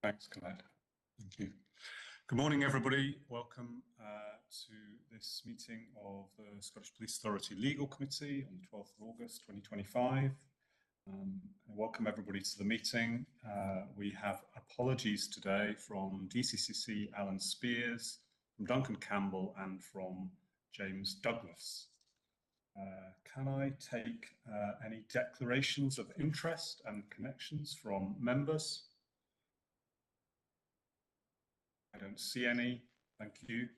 Thanks, Colette. Thank you. Good morning, everybody. Welcome to this meeting of the Scottish Police Authority Legal Committee on the 12th of August 2025. Welcome everybody to the meeting. We have apologies today from DCCC Alan Spears, from Duncan Campbell and from James Douglas. Can I take any declarations of interest and connections from members? I don't see any. Thank you.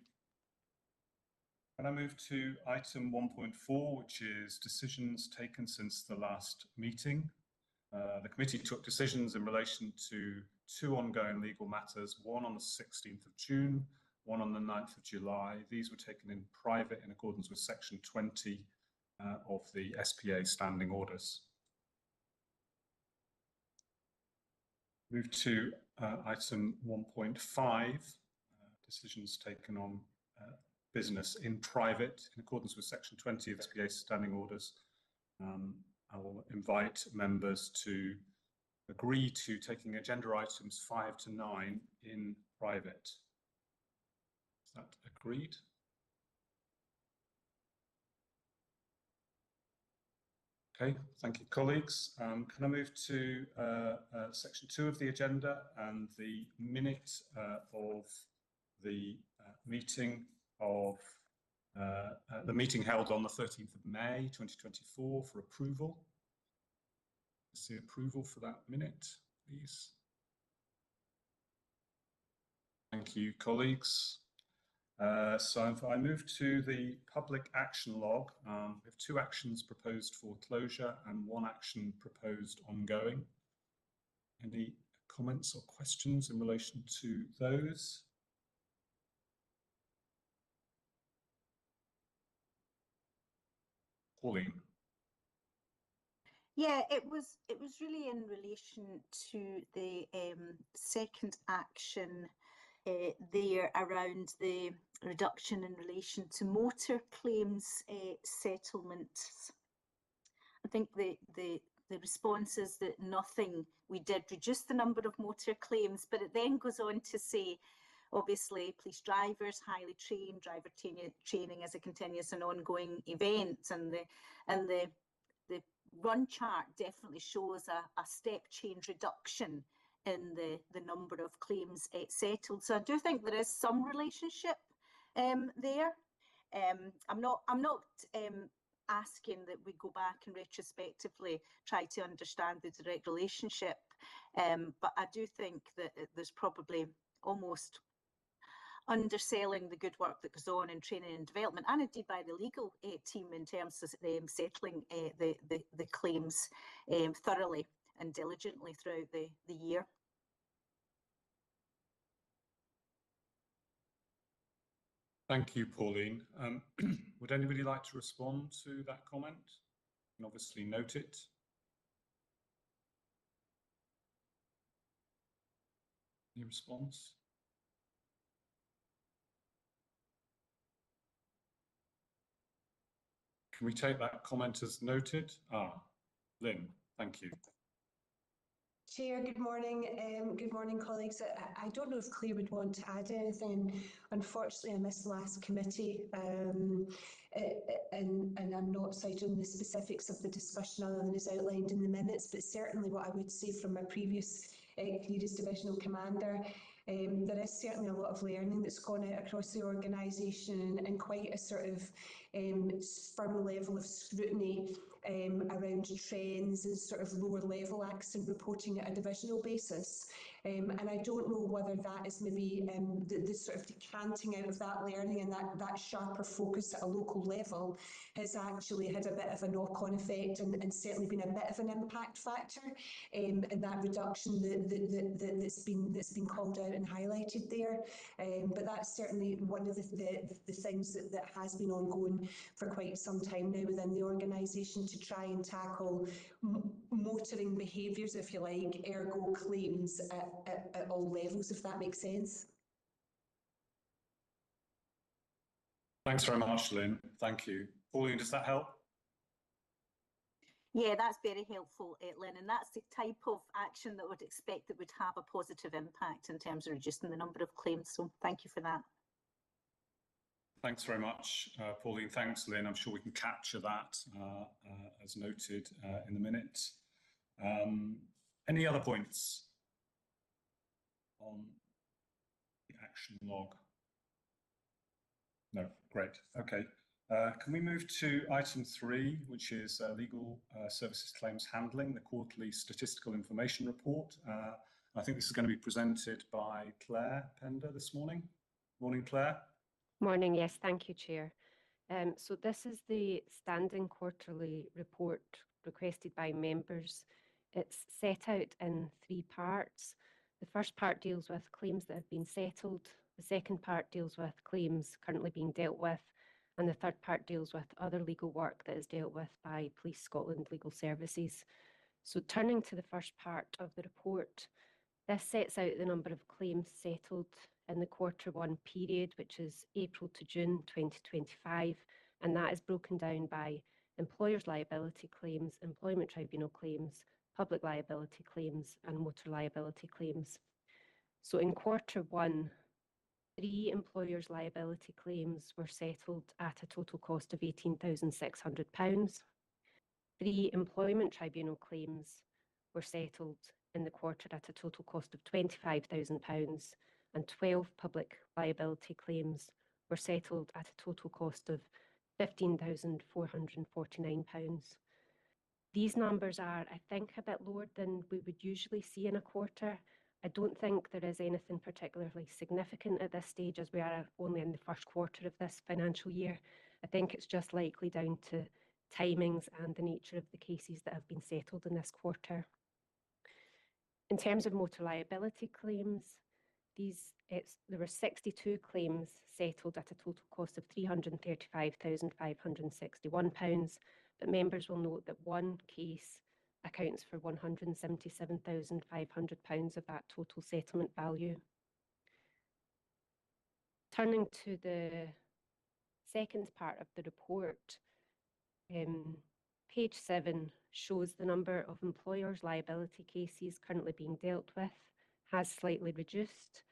Can I move to item 1.4, which is decisions taken since the last meeting? The committee took decisions in relation to two ongoing legal matters, one on the 16th of June, one on the 9th of July. These were taken in private in accordance with section 20 of the SPA standing orders. Move to item 1.5, decisions taken on business in private in accordance with section 20 of SPA standing orders. I will invite members to agree to taking agenda items 5 to 9 in private. Is that agreed? Okay, thank you, colleagues. Can I move to section 2 of the agenda and the minute of the meeting held on the 13th of May 2024 for approval? See approval for that minute, please. Thank you, colleagues. So if I move to the public action log, we have two actions proposed for closure and one action proposed ongoing. Any comments or questions in relation to those? Pauline. Yeah, it was really in relation to the second action there around the reduction in relation to motor claims settlements. I think the response is that nothing, we did reduce the number of motor claims, but it then goes on to say, obviously, police drivers, highly trained, driver training is a continuous and ongoing event, and the run chart definitely shows a step change reduction in the number of claims settled. So I do think there is some relationship there. I'm not asking that we go back and retrospectively try to understand the direct relationship, but I do think that there's probably almost underselling the good work that goes on in training and development, and indeed by the legal team in terms of settling the claims thoroughly and diligently throughout the year. Thank you, Pauline. Would anybody like to respond to that comment? And obviously note it. Any response? Can we take that comment as noted? Lynn, thank you. Chair, good morning. Good morning, colleagues. I don't know if Claire would want to add anything. Unfortunately, I missed the last committee, and I'm not citing the specifics of the discussion other than is outlined in the minutes, but certainly what I would say from my previous Clearance Divisional Commander, there is certainly a lot of learning that's gone out across the organisation and quite a sort of firm level of scrutiny around trends and sort of lower level accident reporting at a divisional basis. And I don't know whether that is maybe the sort of decanting out of that learning and that sharper focus at a local level has actually had a bit of a knock-on effect and certainly been a bit of an impact factor in that reduction that's been called out and highlighted there. But that's certainly one of the things that has been ongoing for quite some time now within the organisation, to try and tackle motoring behaviours, if you like, ergo claims at all levels, if that makes sense. Thanks very much, Lynn. Thank you. Pauline, does that help? Yeah, that's very helpful, Lynn, and that's the type of action that would expect that would have a positive impact in terms of reducing the number of claims. So thank you for that. Thanks very much, Pauline. Thanks, Lynn. I'm sure we can capture that as noted in the minute. Any other points on the action log? No, great. Okay. Can we move to item 3, which is legal services claims handling, the quarterly statistical information report. I think this is going to be presented by Claire Pender this morning. Morning, Claire. Morning, yes, thank you, Chair. So this is the standing quarterly report requested by members. It's set out in 3 parts. The first part deals with claims that have been settled. The second part deals with claims currently being dealt with. And the third part deals with other legal work that is dealt with by Police Scotland Legal Services. So turning to the first part of the report, this sets out the number of claims settled in the Q1 period, which is April to June 2025, and that is broken down by employers' liability claims, employment tribunal claims, public liability claims, and motor liability claims. So in Q1, 3 employers' liability claims were settled at a total cost of £18,600. 3 employment tribunal claims were settled in the quarter at a total cost of £25,000, and 12 public liability claims were settled at a total cost of £15,449. These numbers are, I think, a bit lower than we would usually see in a quarter. I don't think there is anything particularly significant at this stage, as we are only in the first quarter of this financial year. I think it's just likely down to timings and the nature of the cases that have been settled in this quarter. In terms of motor liability claims, there were 62 claims settled at a total cost of £335,561, but members will note that 1 case accounts for £177,500 of that total settlement value. Turning to the second part of the report, page 7 shows the number of employers' liability cases currently being dealt with has slightly reduced.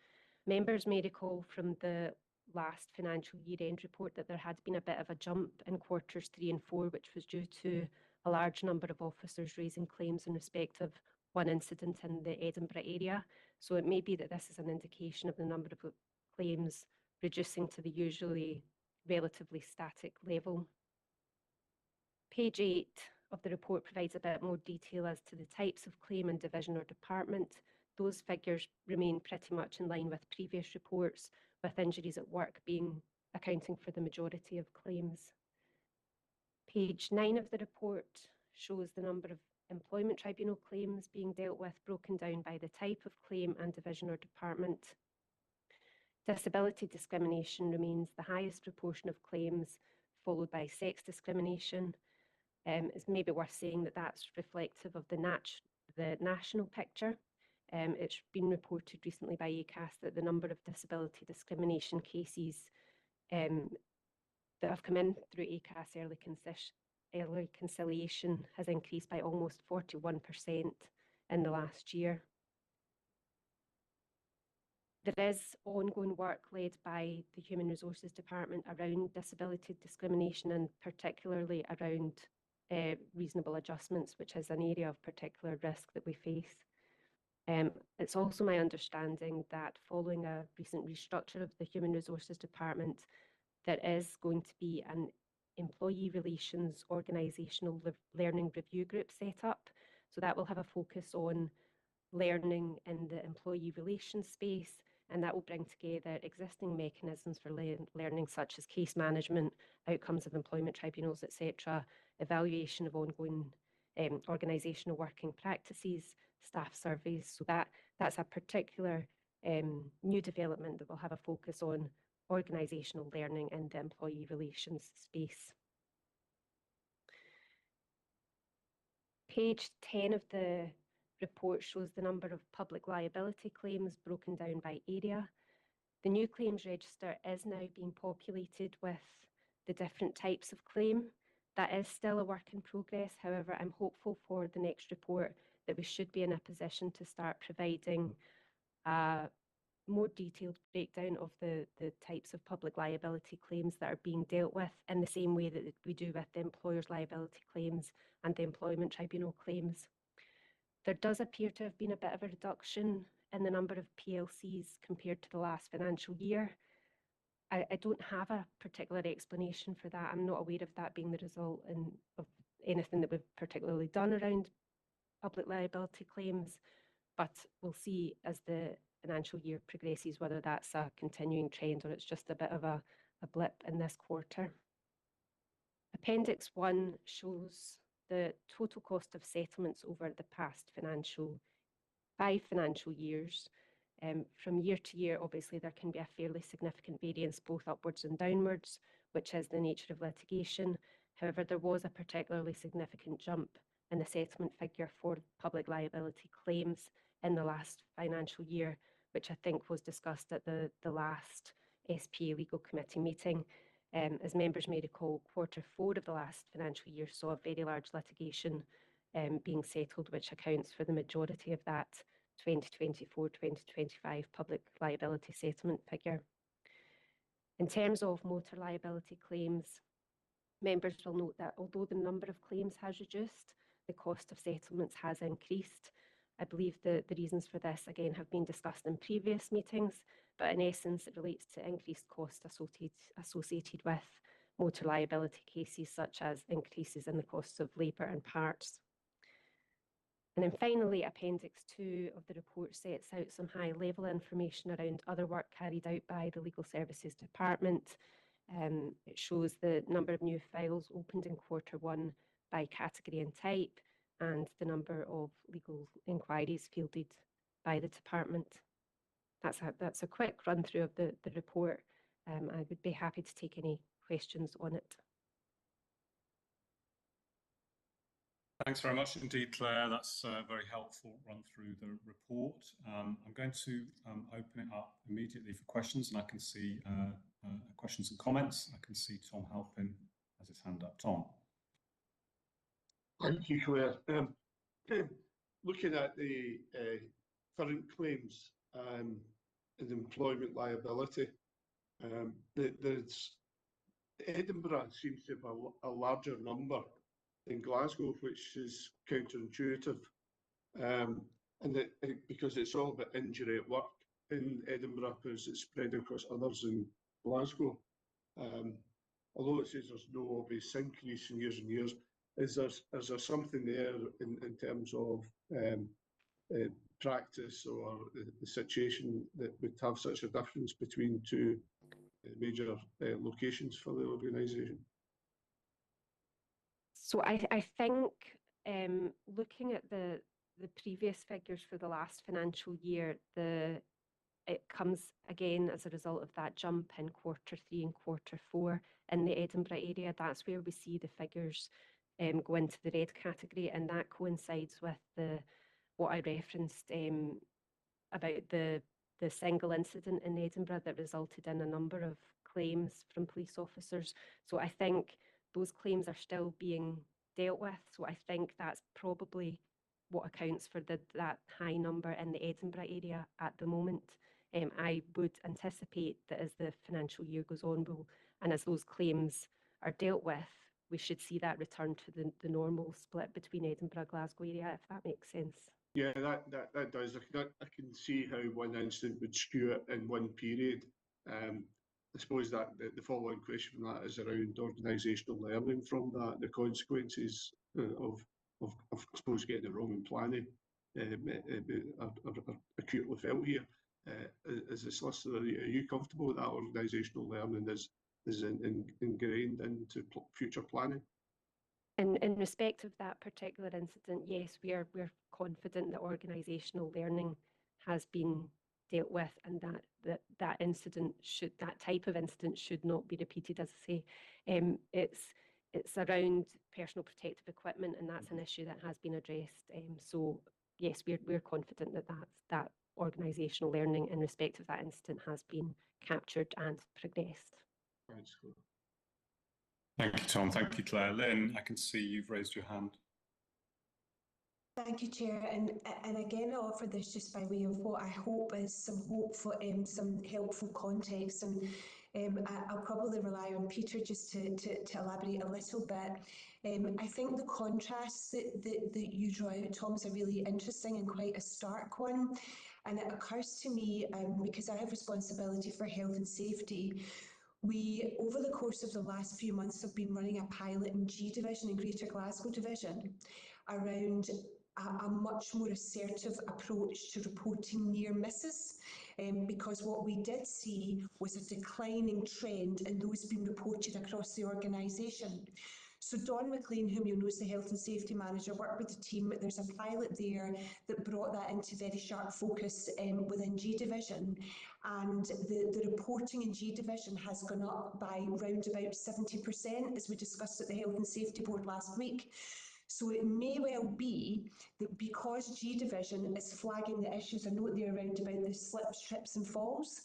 Members may recall from the last financial year-end report that there had been a bit of a jump in quarters 3 and 4, which was due to a large number of officers raising claims in respect of one incident in the Edinburgh area. So it may be that this is an indication of the number of claims reducing to the usually relatively static level. Page 8 of the report provides a bit more detail as to the types of claim and division or department. Those figures remain pretty much in line with previous reports, with injuries at work accounting for the majority of claims. Page 9 of the report shows the number of employment tribunal claims being dealt with, broken down by the type of claim and division or department. Disability discrimination remains the highest proportion of claims, followed by sex discrimination. It's maybe worth saying that that's reflective of the national picture. It's been reported recently by ACAS that the number of disability discrimination cases that have come in through ACAS early conciliation has increased by almost 41% in the last year. There is ongoing work led by the Human Resources Department around disability discrimination, and particularly around reasonable adjustments, which is an area of particular risk that we face. It's also my understanding that following a recent restructure of the Human Resources Department, there is going to be an employee relations organisational learning review group set up. So that will have a focus on learning in the employee relations space, and that will bring together existing mechanisms for learning, such as case management, outcomes of employment tribunals, etc., evaluation of ongoing organisational working practices, staff surveys. So that's a particular new development that will have a focus on organisational learning in the employee relations space. Page 10 of the report shows the number of public liability claims broken down by area. The new claims register is now being populated with the different types of claim. That is still a work in progress. However, I'm hopeful for the next report that we should be in a position to start providing a more detailed breakdown of the types of public liability claims that are being dealt with in the same way that we do with the employer's liability claims and the employment tribunal claims. There does appear to have been a bit of a reduction in the number of PLCs compared to the last financial year. I don't have a particular explanation for that. I'm not aware of that being the result of anything that we've particularly done around public liability claims, but we'll see as the financial year progresses whether that's a continuing trend or it's just a bit of a blip in this quarter. Appendix 1 shows the total cost of settlements over the past 5 financial years. From year to year, obviously, there can be a fairly significant variance both upwards and downwards, which is the nature of litigation. However, there was a particularly significant jump in the settlement figure for public liability claims in the last financial year, which I think was discussed at the last SPA Legal Committee meeting. As members may recall, Q4 of the last financial year saw a very large litigation being settled, which accounts for the majority of that 2024-2025 public liability settlement figure. In terms of motor liability claims, members will note that although the number of claims has reduced, the cost of settlements has increased. I believe the reasons for this, again, have been discussed in previous meetings, but in essence, it relates to increased costs associated with motor liability cases, such as increases in the costs of labour and parts. And then finally, Appendix 2 of the report sets out some high-level information around other work carried out by the Legal Services Department. It shows the number of new files opened in Q1 by category and type, and the number of legal inquiries fielded by the department. That's a quick run-through of the report. I would be happy to take any questions on it. Thanks very much indeed, Claire. That's a very helpful run through the report. I'm going to open it up immediately for questions, and I can see questions and comments. I can see Tom Halpin has his hand up. Tom. Thank you, Claire. Looking at the current claims and employment liability, Edinburgh seems to have a larger number than Glasgow, which is counterintuitive, because it's all about injury at work in Edinburgh, because it's spread across others in Glasgow. Although it says there's no obvious increase in years and years, is there something there in terms of practice or the situation that would have such a difference between two major locations for the organisation? So I think looking at the previous figures for the last financial year, it comes again as a result of that jump in Q3 and Q4 in the Edinburgh area. That's where we see the figures go into the red category, and that coincides with what I referenced about the single incident in Edinburgh that resulted in a number of claims from police officers. So I think those claims are still being dealt with. So I think that's probably what accounts for that high number in the Edinburgh area at the moment. I would anticipate that as the financial year goes on, and as those claims are dealt with, we should see that return to the normal split between Edinburgh, Glasgow area, if that makes sense. Yeah, that does. I can see how one incident would skew it in one period. I suppose that the following question from that is around organisational learning from that, the consequences of I suppose getting it wrong in planning are acutely felt here. As a solicitor, are you comfortable with that organisational learning is ingrained into future planning? In respect of that particular incident, yes, we're confident that organisational learning has been dealt with, and that type of incident should not be repeated. As I say, it's around personal protective equipment, and that's an issue that has been addressed. So yes, we're confident that organisational learning in respect of that incident has been captured and progressed. Thanks. Thank you, Tom. Thank you, Claire. Lynn, I can see you've raised your hand. Thank you, Chair. And again, I offer this just by way of what I hope is some helpful context. And I'll probably rely on Peter just to elaborate a little bit. I think the contrasts that you draw out, Tom, is a really interesting and quite a stark one. And it occurs to me, because I have responsibility for health and safety, we, over the course of the last few months, have been running a pilot in G Division and Greater Glasgow Division around a much more assertive approach to reporting near misses, because what we did see was a declining trend in those being reported across the organisation. So Don McLean, whom you'll know is the Health and Safety Manager, worked with the team. There's a pilot there that brought that into very sharp focus within G Division. And the reporting in G Division has gone up by round about 70%, as we discussed at the Health and Safety Board last week. So it may well be that because G Division is flagging the issues, I note there around about the slips, trips and falls,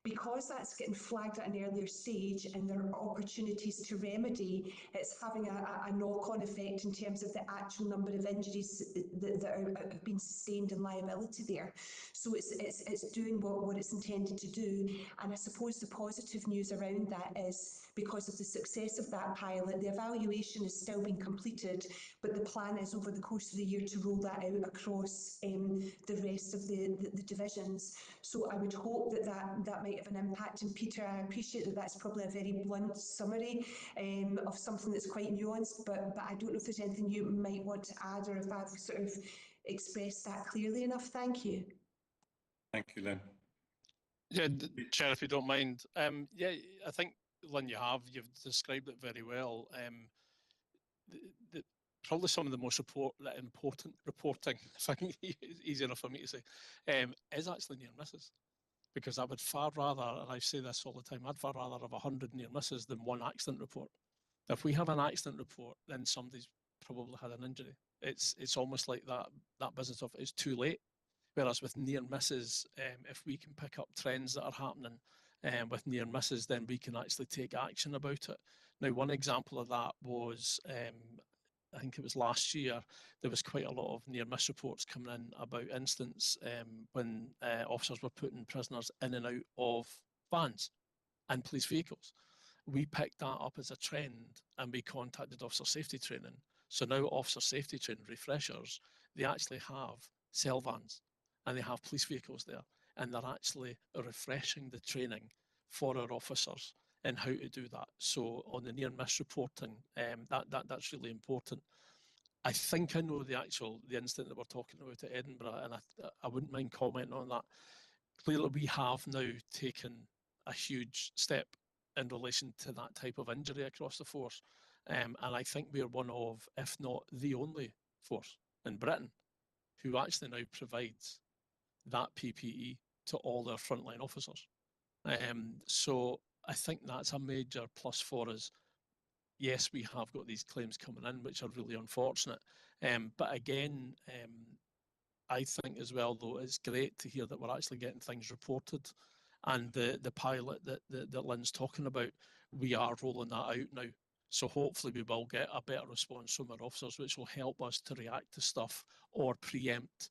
because that's getting flagged at an earlier stage and there are opportunities to remedy, it's having a knock-on effect in terms of the actual number of injuries that have been sustained and liability there. So it's doing what it's intended to do. And I suppose the positive news around that is, because of the success of that pilot, the evaluation is still being completed, but the plan is over the course of the year to roll that out across the rest of the divisions. So I would hope that might have an impact. And Peter, I appreciate that that's probably a very blunt summary of something that's quite nuanced, but I don't know if there's anything you might want to add, or if I've sort of expressed that clearly enough. Thank you. Thank you, Lynn. Yeah, Chair, if you don't mind. Yeah, I think, Lynn, you've described it very well. Probably some of the most important reporting, if I can, easy enough for me to say, is actually near misses. Because I would far rather, and I say this all the time, I'd far rather have 100 near misses than one accident report. If we have an accident report, then somebody's probably had an injury. It's almost like that business of it's too late. Whereas with near misses, if we can pick up trends that are happening with near misses, then we can actually take action about it. Now, one example of that was, I think it was last year, there was quite a lot of near miss reports coming in about incidents when officers were putting prisoners in and out of vans and police vehicles. We picked that up as a trend and we contacted officer safety training. So now officer safety training refreshers, they actually have cell vans and they have police vehicles there, and they're actually refreshing the training for our officers in how to do that. So on the near miss reporting, that's really important. I think I know the incident that we're talking about at Edinburgh, and I wouldn't mind commenting on that. Clearly, we have now taken a huge step in relation to that type of injury across the force. And I think we're one of, if not the only force in Britain who actually now provides that PPE to all their frontline officers. So I think that's a major plus for us. Yes, we have got these claims coming in, which are really unfortunate. But again, I think as well, though, it's great to hear that we're actually getting things reported. And the pilot that Lynn's talking about, we are rolling that out now. So hopefully we will get a better response from our officers, which will help us to react to stuff or preempt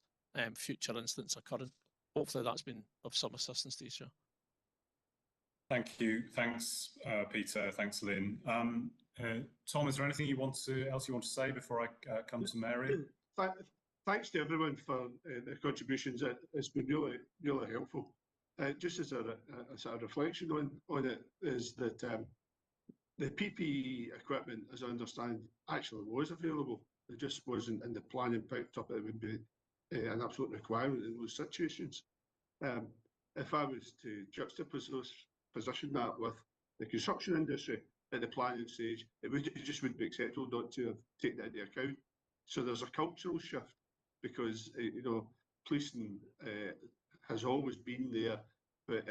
future incidents occurring. Hopefully that's been of some assistance to you, sir. Thank you. Thanks, Peter. Thanks, Lynn. Tom, is there anything else you want to say before I come to Mary? Thanks to everyone for their contributions. It's been really, really helpful. Just as a sort of reflection on it, is that the PPE equipment, as I understand, actually was available. It just wasn't in the planning picked up. It would be an absolute requirement in those situations. If I was to juxtaposition that with the construction industry at the planning stage, it just wouldn't be acceptable not to have taken that into account. So there's a cultural shift, because policing has always been there, but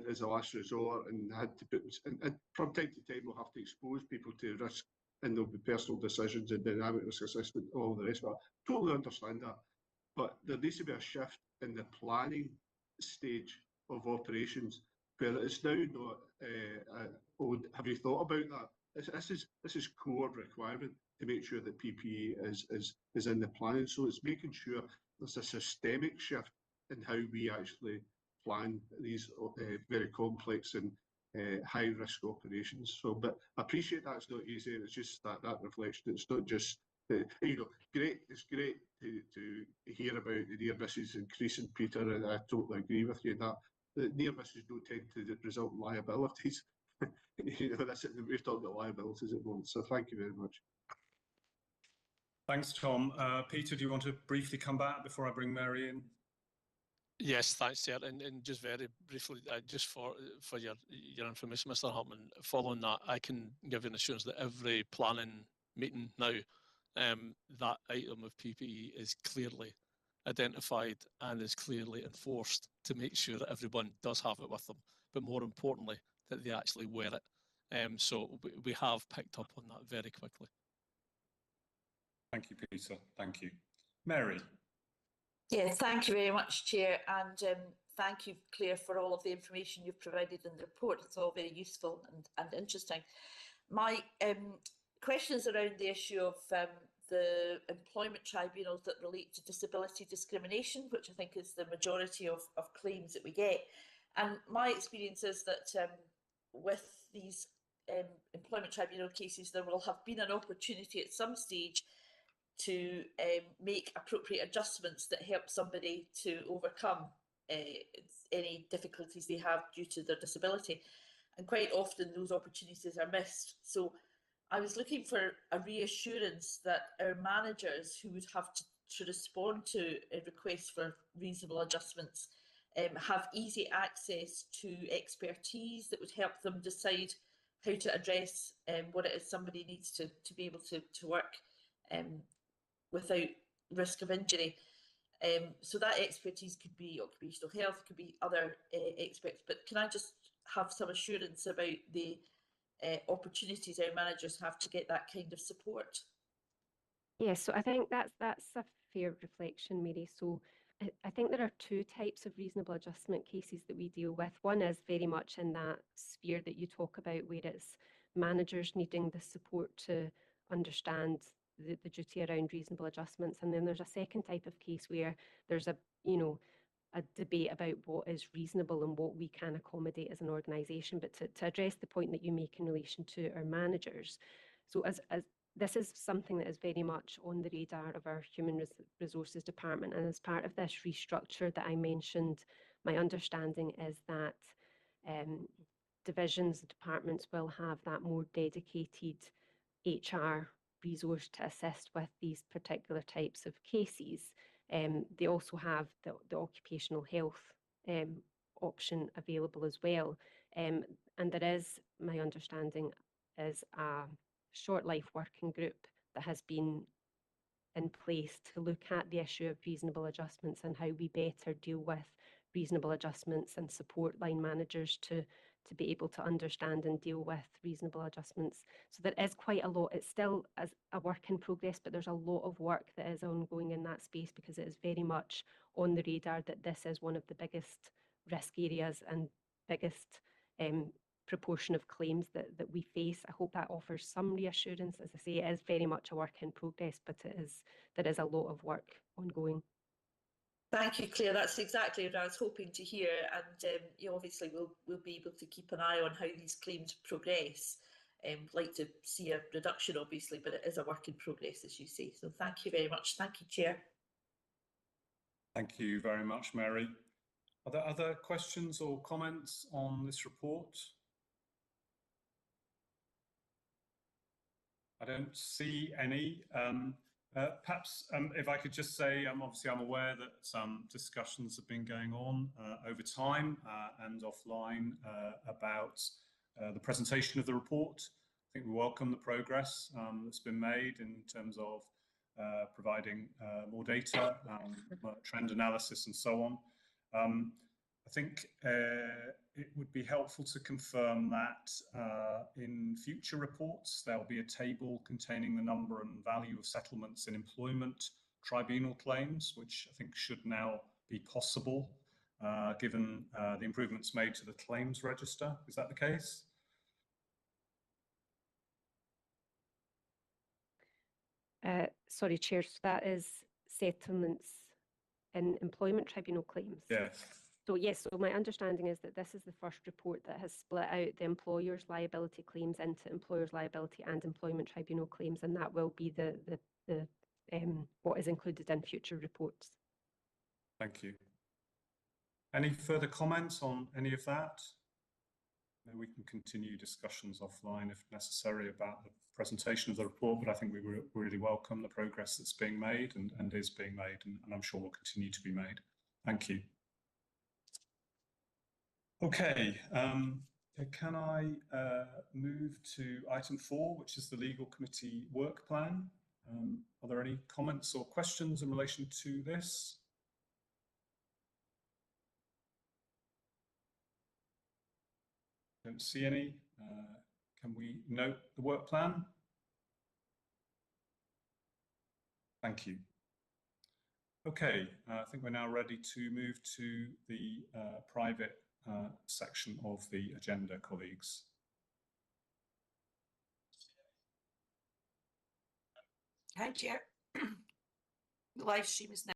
as a last resort, and had to put, and from time to time we'll have to expose people to risk, and there'll be personal decisions and dynamic risk assessment, all the rest of that. Totally understand that, but there needs to be a shift in the planning stage of operations, where it's now not, have you thought about that? this is core requirement to make sure that PPE is in the planning. So it's making sure there's a systemic shift in how we actually plan these very complex and high risk operations. So, but I appreciate that's not easy. It's just that reflection. It's not just great. It's great to hear about the near misses increasing, Peter, and I totally agree with you that the near misses don't tend to result in liabilities. We've talked about liabilities at once. So thank you very much. Thanks, Tom. Peter, do you want to briefly come back before I bring Mary in? Yes, thanks, Chair. And just very briefly, just for your information, Mr. Hartman, following that, I can give you an assurance that every planning meeting now, that item of PPE is clearly identified and is clearly enforced to make sure that everyone does have it with them, but more importantly, that they actually wear it. So we have picked up on that very quickly. Thank you, Peter. Thank you. Mary. Yeah, thank you very much, Chair, and thank you, Claire, for all of the information you've provided in the report. It's all very useful and interesting. My question is around the issue of the employment tribunals that relate to disability discrimination, which I think is the majority of claims that we get. And my experience is that with these employment tribunal cases, there will have been an opportunity at some stage to make appropriate adjustments that help somebody to overcome any difficulties they have due to their disability. And quite often those opportunities are missed. So I was looking for a reassurance that our managers who would have to respond to a request for reasonable adjustments have easy access to expertise that would help them decide how to address what it is somebody needs to be able to work without risk of injury. So that expertise could be occupational health, could be other experts, but can I just have some assurance about the opportunities our managers have to get that kind of support? Yes, so I think that's a fair reflection, Mary. So I think there are two types of reasonable adjustment cases that we deal with. One is very much in that sphere that you talk about, where it's managers needing the support to understand the duty around reasonable adjustments. And then there's a second type of case where there's a debate about what is reasonable and what we can accommodate as an organisation. But to address the point that you make in relation to our managers, so as this is something that is very much on the radar of our Human Resources Department, and as part of this restructure that I mentioned, my understanding is that divisions, departments will have that more dedicated HR resource to assist with these particular types of cases. They also have the occupational health option available as well. And there is, my understanding, is a short life working group that has been in place to look at the issue of reasonable adjustments and how we better deal with reasonable adjustments and support line managers to be able to understand and deal with reasonable adjustments. So there is quite a lot. It's still as a work in progress, but there's a lot of work that is ongoing in that space, because it is very much on the radar that this is one of the biggest risk areas and biggest proportion of claims that we face. I hope that offers some reassurance. As I say, it is very much a work in progress, but there is a lot of work ongoing. Thank you, Claire. That's exactly what I was hoping to hear, and obviously we'll be able to keep an eye on how these claims progress. Like to see a reduction, obviously, but it is a work in progress, as you say. So thank you very much. Thank you, Chair. Thank you very much, Mary. Are there other questions or comments on this report? I don't see any. Perhaps if I could just say, obviously I'm aware that some discussions have been going on over time and offline about the presentation of the report. I think we welcome the progress that's been made in terms of providing more data, trend analysis and so on. I think it would be helpful to confirm that in future reports there will be a table containing the number and value of settlements in employment tribunal claims, which I think should now be possible given the improvements made to the claims register. Is that the case? Sorry, Chair, so that is settlements in employment tribunal claims. Yes. So yes, so my understanding is that this is the first report that has split out the employer's liability claims into employer's liability and employment tribunal claims, and that will be the what is included in future reports. Thank you. Any further comments on any of that? Maybe we can continue discussions offline if necessary about the presentation of the report, but I think we really welcome the progress that's being made and is being made, and I'm sure will continue to be made. Thank you. Okay, can I move to item 4, which is the Legal Committee work plan? Are there any comments or questions in relation to this? Don't see any. Can we note the work plan? Thank you. Okay, I think we're now ready to move to the private section of the agenda, colleagues. Hi, Chair. The live stream is now